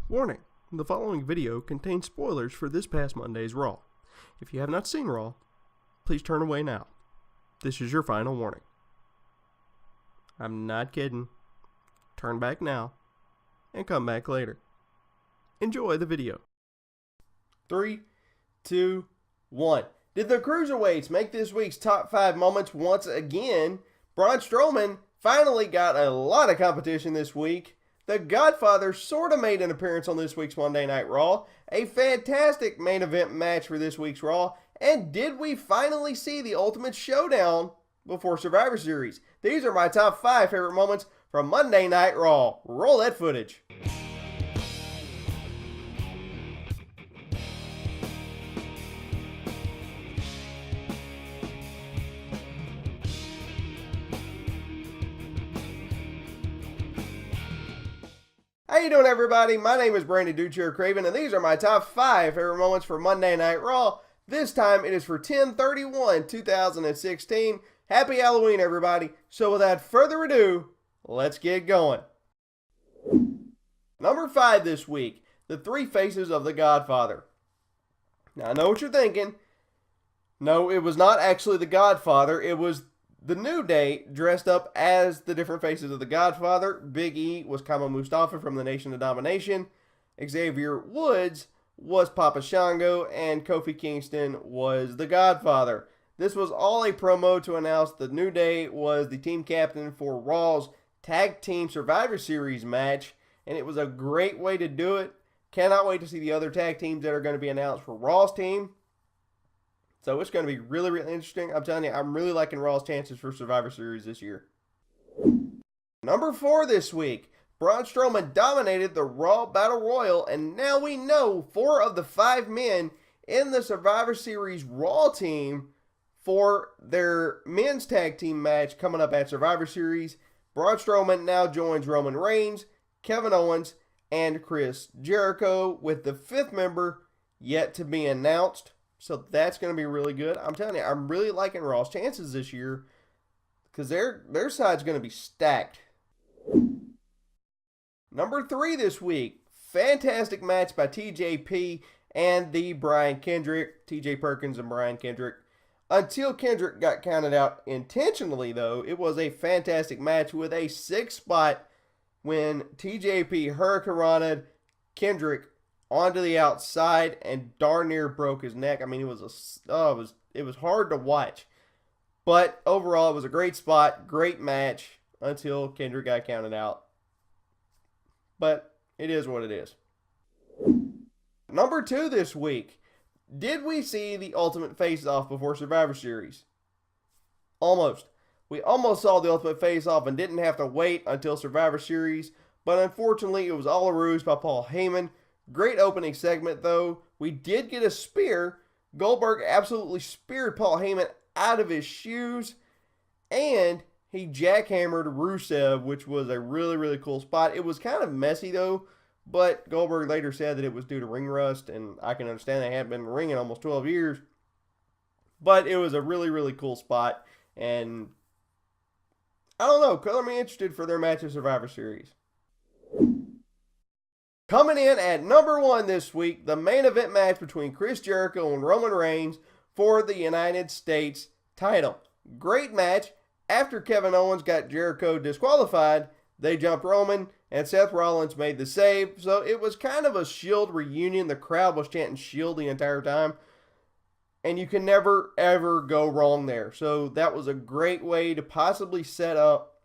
Warning, the following video contains spoilers for this past Monday's Raw. If you have not seen Raw, please turn away now. This is your final warning. I'm not kidding. Turn back now and come back later. Enjoy the video. 3, 2, 1. Did the Cruiserweights make this week's top 5 moments once again? Braun Strowman finally got a lot of competition this week. The Godfather sort of made an appearance on this week's Monday Night Raw. A fantastic main event match for this week's Raw. And did we finally see the Ultimate Showdown before Survivor Series? These are my top 5 favorite moments from Monday Night Raw. Roll that footage. How you doing, everybody? My name is Brandon Duchair Craven, and these are my top 5 favorite moments for Monday Night Raw. This time it is for 10/31/2016. Happy Halloween, everybody. So without further ado, let's get going. Number 5 this week, the 3 faces of the Godfather. Now I know what you're thinking. No, it was not actually the Godfather. It was the New Day dressed up as the different faces of the Godfather. Big E was Kama Mustafa from the Nation of Domination. Xavier Woods was Papa Shango, and Kofi Kingston was the Godfather. This was all a promo to announce the New Day was the team captain for Raw's Tag Team Survivor Series match, and it was a great way to do it. Cannot wait to see the other tag teams that are going to be announced for Raw's team. So it's going to be really, really interesting. I'm telling you, I'm really liking Raw's chances for Survivor Series this year. Number 4 this week, Braun Strowman dominated the Raw Battle Royal, and now we know 4 of the 5 men in the Survivor Series Raw team for their men's tag team match coming up at Survivor Series. Braun Strowman now joins Roman Reigns, Kevin Owens, and Chris Jericho, with the 5th member yet to be announced. So that's going to be really good. I'm telling you, I'm really liking Raw's chances this year because their side's going to be stacked. Number 3 this week, fantastic match by TJP and the Brian Kendrick, TJ Perkins and Brian Kendrick. Until Kendrick got counted out intentionally, though, it was a fantastic match with a 6 spot when TJP hurricanranaed Kendrick onto the outside and darn near broke his neck. I mean, it was hard to watch. But overall, it was a great spot, great match until Kendrick got counted out. But it is what it is. Number 2 this week. Did we see the Ultimate Faceoff before Survivor Series? Almost. We almost saw the Ultimate Faceoff and didn't have to wait until Survivor Series. But unfortunately, it was all a ruse by Paul Heyman. Great opening segment, though. We did get a spear. Goldberg absolutely speared Paul Heyman out of his shoes. And he jackhammered Rusev, which was a really, really cool spot. It was kind of messy, though. But Goldberg later said that it was due to ring rust. And I can understand they hadn't been ringing almost 12 years. But it was a really, really cool spot. And I don't know. Color me interested for their match of Survivor Series. Coming in at number 1 this week, the main event match between Chris Jericho and Roman Reigns for the United States title. Great match. After Kevin Owens got Jericho disqualified, they jumped Roman, and Seth Rollins made the save. So it was kind of a Shield reunion. The crowd was chanting Shield the entire time. And you can never, ever go wrong there. So that was a great way to possibly set up,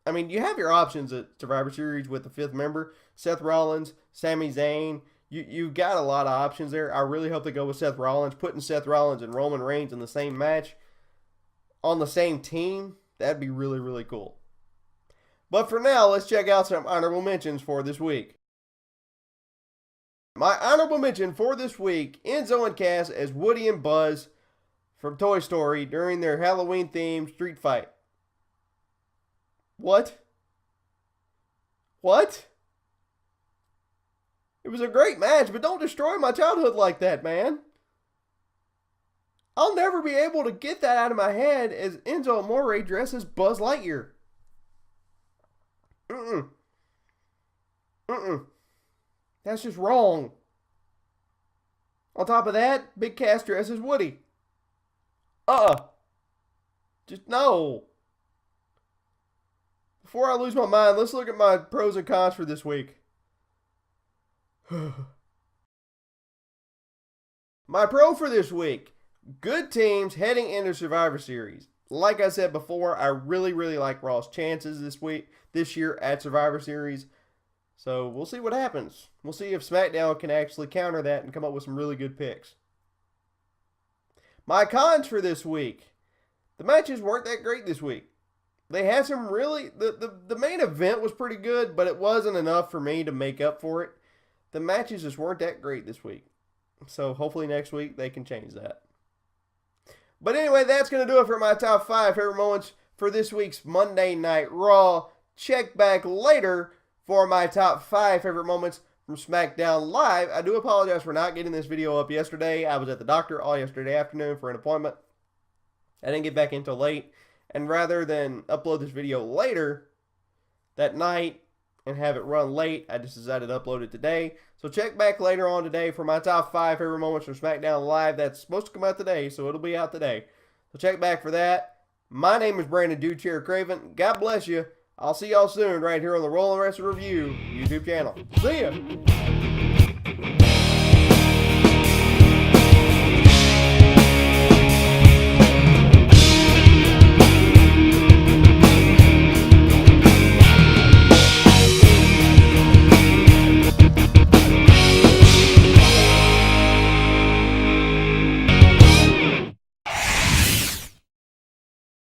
I mean, you have your options at Survivor Series with the 5th member, Seth Rollins, Sami Zayn. You've got a lot of options there. I really hope they go with Seth Rollins. Putting Seth Rollins and Roman Reigns in the same match on the same team, that'd be really, really cool. But for now, let's check out some honorable mentions for this week. My honorable mention for this week, Enzo and Cass as Woody and Buzz from Toy Story during their Halloween-themed street fight. What? It was a great match, but don't destroy my childhood like that, man. I'll never be able to get that out of my head as Enzo Amore dresses Buzz Lightyear. That's just wrong. On top of that, Big Cass dresses Woody. Just no. Before I lose my mind, let's look at my pros and cons for this week. My pro for this week. Good teams heading into Survivor Series. Like I said before, I really like Raw's chances this year at Survivor Series. So we'll see what happens. We'll see if SmackDown can actually counter that and come up with some really good picks. My cons for this week. The matches weren't that great this week. They had some really... The main event was pretty good, but it wasn't enough for me to make up for it. The matches just weren't that great this week. So hopefully next week they can change that. But anyway, that's going to do it for my top 5 favorite moments for this week's Monday Night Raw. Check back later for my top 5 favorite moments from SmackDown Live. I do apologize for not getting this video up yesterday. I was at the doctor all yesterday afternoon for an appointment. I didn't get back until late. And rather than upload this video later that night and have it run late, I just decided to upload it today. So check back later on today for my top 5 favorite moments from SmackDown Live. That's supposed to come out today, so it'll be out today. So check back for that. My name is Brandon Dude Chair Craven. God bless you. I'll see y'all soon right here on the Rollin' Wrestling Review YouTube channel. See ya!